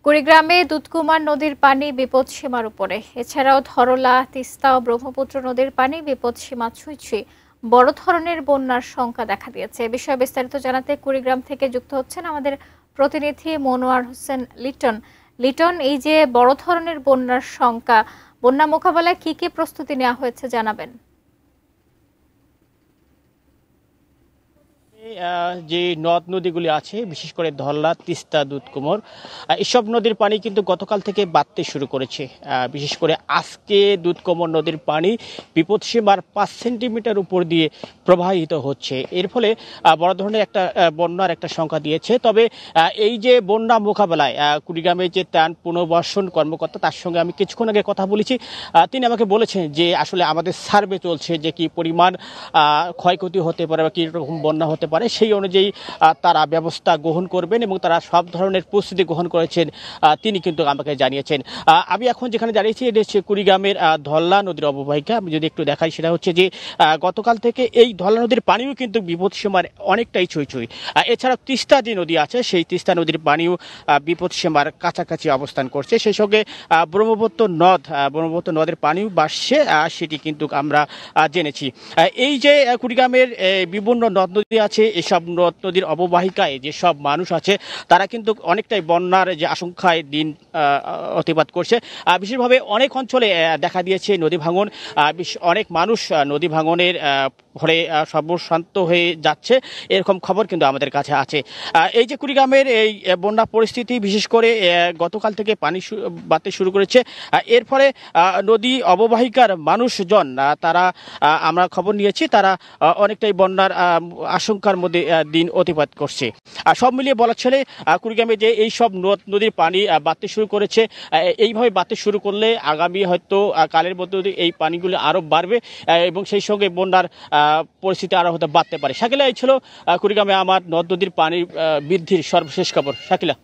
কুড়িগ্রামে দুধকুমার নদীর পানি বিপদসীমার উপরে। এছাড়াও ধরলা, তিস্তা ও ব্রহ্মপুত্র নদীর পানি বিপদসীমা ছুঁই ছুঁই। বড় ধরনের বন্যার শঙ্কা দেখা দিয়েছে। এ বিষয়ে বিস্তারিত জানাতে কুড়িগ্রাম থেকে যুক্ত হচ্ছেন আমাদের প্রতিনিধি মনোয়ার হোসেন লিটন। লিটন, এই যে বড় ধরনের বন্যার শঙ্কা, বন্যা মোকাবেলায় কি কি প্রস্তুতি নেওয়া হয়েছে জানাবেন? যে নদ নদীগুলি আছে, বিশেষ করে ধরলা, তিস্তা, দুধকুমর, এসব নদীর পানি কিন্তু গতকাল থেকে বাড়তে শুরু করেছে। বিশেষ করে আজকে দুধকুমর নদীর পানি বিপদসীমার 5 সেন্টিমিটার উপর দিয়ে প্রবাহিত হচ্ছে। এর ফলে বড় ধরনের একটা বন্যার একটা সংখ্যা দিয়েছে। তবে এই যে বন্যা মোকাবেলায় কুড়িগ্রামে যে ত্রাণ পুনর্বাসন কর্মকর্তা, তার সঙ্গে আমি কিছুক্ষণ আগে কথা বলেছি। তিনি আমাকে বলেছেন যে আসলে আমাদের সার্ভে চলছে, যে কি পরিমাণ ক্ষয়ক্ষতি হতে পারে বা কীরকম বন্যা হতে পারে, সেই অনুযায়ী তারা ব্যবস্থা গ্রহণ করবেন এবং তারা সব ধরনের প্রস্তুতি গ্রহণ করেছেন, তিনি কিন্তু আমাকে জানিয়েছেন। আমি এখন যেখানে দাঁড়িয়েছি এটা হচ্ছে কুড়িগ্রামের ধল্লা নদীর অববাহিকা। আমি যদি একটু দেখাই, সেটা হচ্ছে যে গতকাল থেকে এই ধল্লা নদীর পানিও কিন্তু বিপদসীমার অনেকটাই ছুঁই ছুঁই। এছাড়া তিস্তা যে নদী আছে, সেই তিস্তা নদীর পানিও বিপদসীমার কাছাকাছি অবস্থান করছে। সেই সঙ্গে ব্রহ্মপুত্র নদের পানিও বাড়ছে, সেটি কিন্তু আমরা জেনেছি। এই যে কুড়িগ্রামের বিভিন্ন নদ নদী আছে, এসব নদ নদীর অববাহিকায় যেসব মানুষ আছে, তারা কিন্তু অনেকটাই বন্যার যে আশঙ্কায় দিন অতিবাদ করছে। বিশেষভাবে অনেক অঞ্চলে দেখা দিয়েছে নদী ভাঙন। অনেক মানুষ নদী ভাঙনের ফলে সর্বশান্ত হয়ে যাচ্ছে, এরকম খবর কিন্তু আমাদের কাছে আছে। এই যে কুড়িগ্রামের এই বন্যা পরিস্থিতি, বিশেষ করে গতকাল থেকে পানি বাড়তে শুরু করেছে। এর ফলে নদী অববাহিকার মানুষজন, তারা আমরা খবর নিয়েছি, তারা অনেকটাই বন্যার আশঙ্কার মধ্যে দিন অতিবাদ করছে। সব মিলিয়ে বলা চলে, কুড়িগ্রামে যে এই সব নদ নদীর পানি বাড়তে শুরু করেছে, এইভাবে বাড়তে শুরু করলে আগামী হয়তো কালের মধ্যে এই পানিগুলো আরও বাড়বে এবং সেই সঙ্গে বন্যার পরিস্থিতি আরও হয়তো বাড়তে পারে। শাকিলা, এই ছিল কুড়িগ্রামে আমার নদ নদীর পানি বৃদ্ধির সর্বশেষ খবর। শাকিলা।